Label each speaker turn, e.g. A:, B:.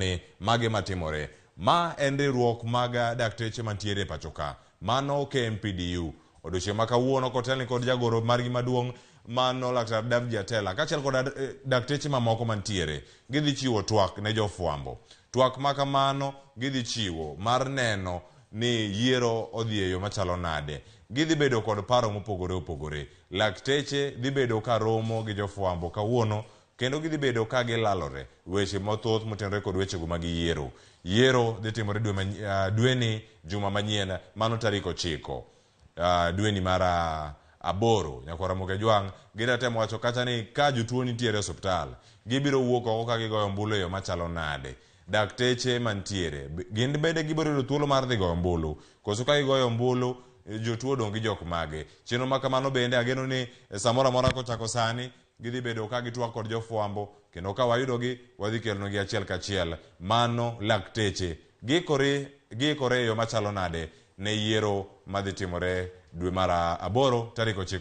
A: ni mage matimore. Ma en riwruok mag dakteche mantiere pacho ka. Mano KMPDU. Odiochieng' ma kawuono kotelni kod jagoro margi maduong' mano Laktar David Atela kaachiel kod dakteche mamoko mantiere. Gidhi chiwo twak ne jofwambo. Twak ma kamano gidhi chiwo mar neno ni yiero odhi e yo machalo nade. Gidhi bedo kod paro mopogore opogore. Lakteche dhi bedo ka romo gi jofwambo kawuono kendo gidhi bedo ka gilalore weche mathoth motenore kod wechego mag yiero. Yiero dhi timore dweni juma manyien mano tarik 9 dweni mar 8 nyakwara Mokejwang' gidhi temo wacho kacha ni ka jotuo nitiere e osiptal gibiro wuok oko ka gigoyo ombulu e yo machalo nade. Dakteche mantiere gin bende gibiro yudo thuolo mar dhi goyo ombulu koso ka gigoyo ombulu jotuo dong' gi jok mage. Chenro ma kamano bende ageno ni samoro amora kochako sani gidhi bedo ka gitwak kod jofwambo kendo ka wayudogi wadhi kelnogi achiel kachiel. Mano lakteche gikore e yo machalo nade ne yiero madhi timore dwe mar 8 tarik 9